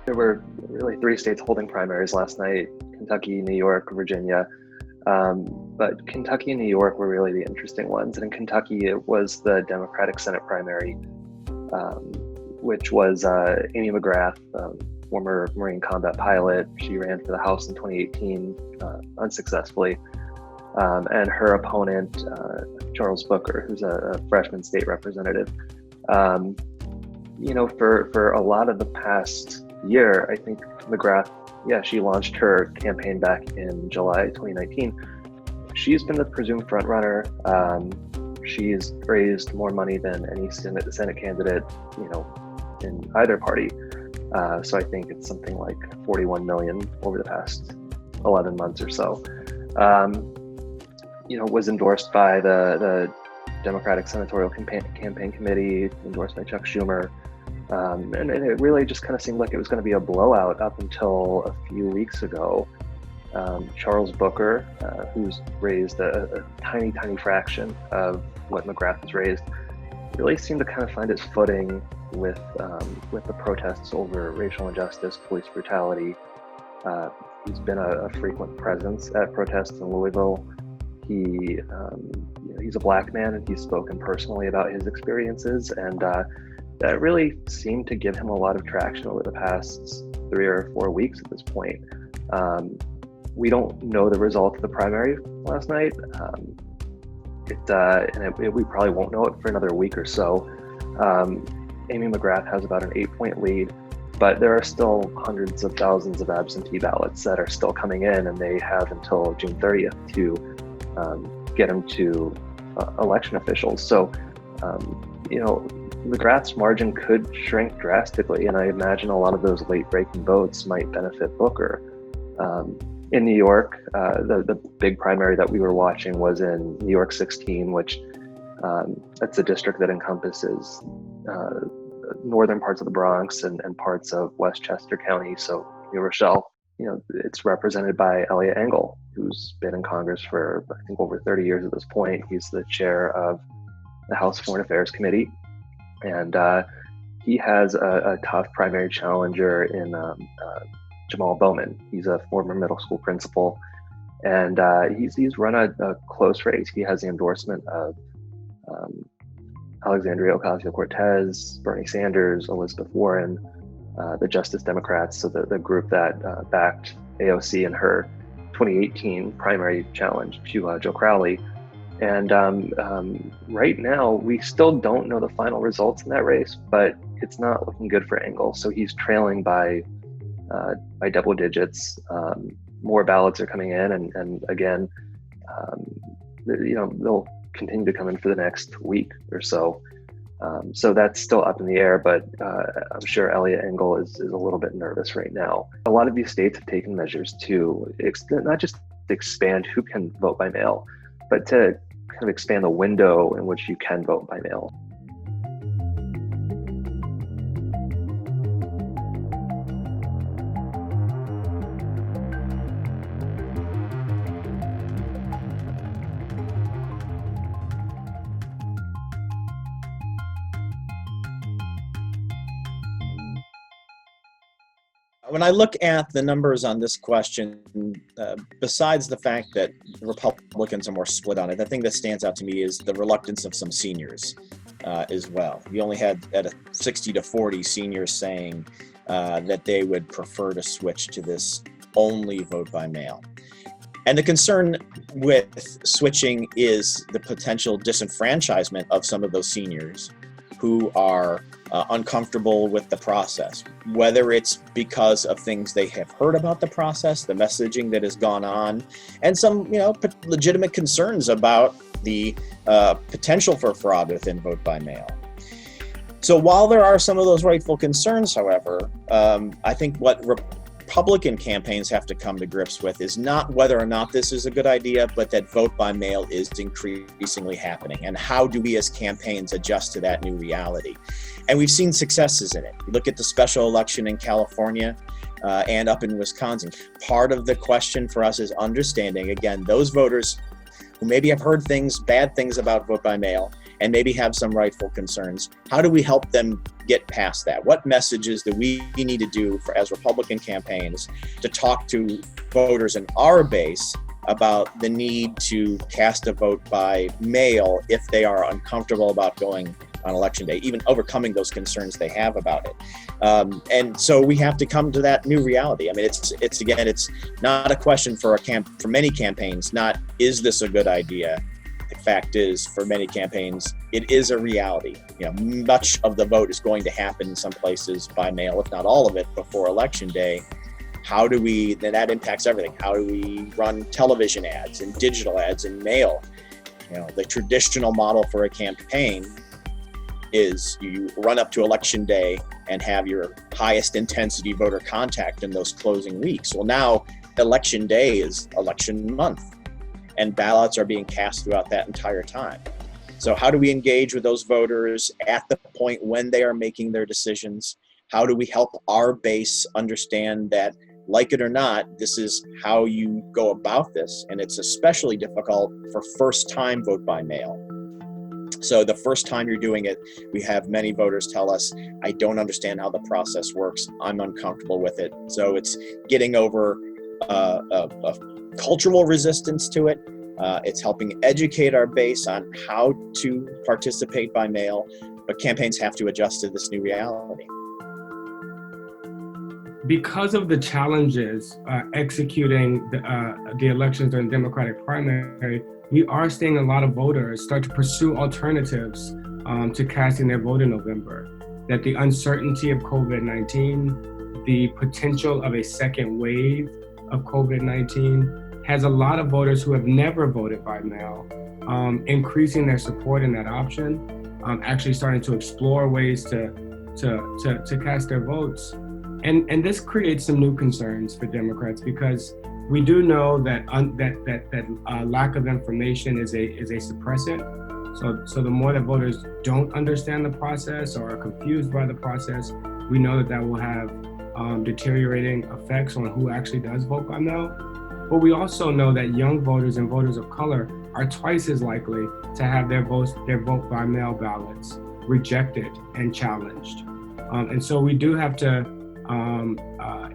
There were really 3 states holding primaries last night: Kentucky, New York, Virginia. But Kentucky and New York were really the interesting ones. And in Kentucky, it was the Democratic Senate primary, which was Amy McGrath, former Marine combat pilot. She ran for the House in 2018 unsuccessfully. And her opponent, Charles Booker, who's a freshman state representative. For a lot of the past year, I think McGrath, she launched her campaign back in July 2019. She's been the presumed frontrunner. She's raised more money than any Senate candidate, in either party. So I think it's something like 41 million over the past 11 months or so. Was endorsed by the Democratic Senatorial Campaign Committee, endorsed by Chuck Schumer. And it really just kind of seemed like it was going to be a blowout up until a few weeks ago. Charles Booker, who's raised a tiny fraction of what McGrath has raised, really seemed to kind of find its footing with the protests over racial injustice, police brutality. He's been a frequent presence at protests in Louisville. He's a Black man, and he's spoken personally about his experiences, and that really seemed to give him a lot of traction over the past 3 or 4 weeks at this point. We don't know the result of the primary last night. We probably won't know it for another week or so. Amy McGrath has about an 8-point lead, but there are still hundreds of thousands of absentee ballots that are still coming in, and they have until June 30th to get them to election officials. So, McGrath's margin could shrink drastically, and I imagine a lot of those late-breaking votes might benefit Booker. In New York, the big primary that we were watching was in New York 16, which that's a district that encompasses northern parts of the Bronx and parts of Westchester County, so New Rochelle. It's represented by Eliot Engel, who's been in Congress for, I think, over 30 years at this point. He's the chair of the House Foreign Affairs Committee, and he has a tough primary challenger in Jamal Bowman. He's a former middle school principal, and he's run a close race. He has the endorsement of Alexandria Ocasio-Cortez, Bernie Sanders, Elizabeth Warren, the Justice Democrats, so the group that backed AOC in her 2018 primary challenge to Joe Crowley. And right now, we still don't know the final results in that race, but it's not looking good for Engel. So he's trailing by double digits. More ballots are coming in, and again, they'll continue to come in for the next week or so. So that's still up in the air, but I'm sure Eliot Engel is a little bit nervous right now. A lot of these states have taken measures to not just expand who can vote by mail, but to kind of expand the window in which you can vote by mail. When I look at the numbers on this question, besides the fact that Republicans are more split on it, the thing that stands out to me is the reluctance of some seniors as well. You only had at a 60-40 seniors saying that they would prefer to switch to this only vote by mail. And the concern with switching is the potential disenfranchisement of some of those seniors who are uncomfortable with the process, whether it's because of things they have heard about the process, the messaging that has gone on, and some legitimate concerns about the potential for fraud within vote by mail. So while there are some of those rightful concerns, however, I think what Republican campaigns have to come to grips with is not whether or not this is a good idea, but that vote by mail is increasingly happening. And how do we as campaigns adjust to that new reality? And we've seen successes in it. You look at the special election in California and up in Wisconsin. Part of the question for us is understanding, again, those voters who maybe have heard bad things about vote by mail, and maybe have some rightful concerns. How do we help them get past that? What messages do we need to do as Republican campaigns to talk to voters in our base about the need to cast a vote by mail if they are uncomfortable about going on election day, even overcoming those concerns they have about it. And so we have to come to that new reality. I mean, it's not a question for many campaigns, not is this a good idea? The fact is, for many campaigns, it is a reality. Much of the vote is going to happen in some places by mail, if not all of it, before election day. Then that impacts everything. How do we run television ads and digital ads and mail? The traditional model for a campaign is you run up to election day and have your highest intensity voter contact in those closing weeks. Well, now election day is election month, and ballots are being cast throughout that entire time. So how do we engage with those voters at the point when they are making their decisions? How do we help our base understand that, like it or not, this is how you go about this? And it's especially difficult for first-time vote by mail. So the first time you're doing it, we have many voters tell us, I don't understand how the process works. I'm uncomfortable with it. So it's getting over a cultural resistance to it. It's helping educate our base on how to participate by mail, but campaigns have to adjust to this new reality. Because of the challenges executing the elections during the Democratic primary, we are seeing a lot of voters start to pursue alternatives to casting their vote in November. That the uncertainty of COVID-19, the potential of a second wave of COVID-19 has a lot of voters who have never voted by mail, increasing their support in that option, actually starting to explore ways to cast their votes. And this creates some new concerns for Democrats, because we do know that lack of information is a suppressant. So the more that voters don't understand the process or are confused by the process, we know that will have deteriorating effects on who actually does vote by mail. But we also know that young voters and voters of color are twice as likely to have their vote by mail ballots rejected and challenged. And so we do have to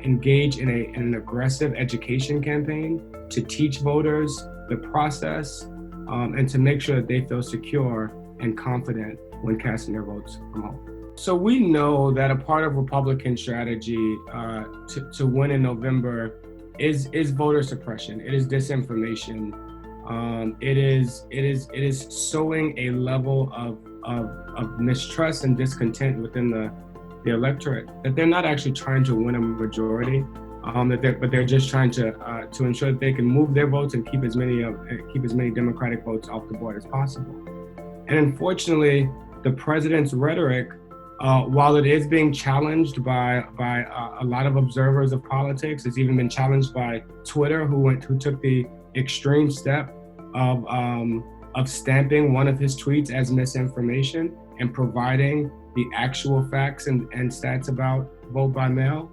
engage in an aggressive education campaign to teach voters the process and to make sure that they feel secure and confident when casting their votes from home. So we know that a part of Republican strategy to win in November is voter suppression. It is disinformation. It is sowing a level of mistrust and discontent within the electorate, that they're not actually trying to win a majority, but they're just trying to ensure that they can move their votes and keep as many Democratic votes off the board as possible. And unfortunately, the president's rhetoric, while it is being challenged by a lot of observers of politics, it's even been challenged by Twitter, who took the extreme step of stamping one of his tweets as misinformation and providing the actual facts and stats about vote by mail,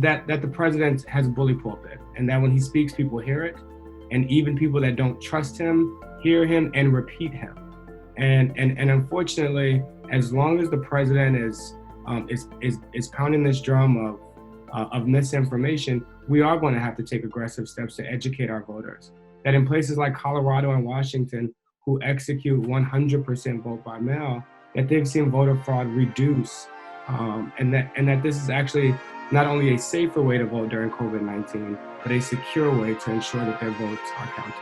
that the president has a bully pulpit, and that when he speaks, people hear it, and even people that don't trust him hear him and repeat him. And unfortunately, as long as the president is pounding this drum of misinformation, we are going to have to take aggressive steps to educate our voters. That in places like Colorado and Washington, who execute 100% vote by mail, that they've seen voter fraud reduce, and that this is actually not only a safer way to vote during COVID-19, but a secure way to ensure that their votes are counted.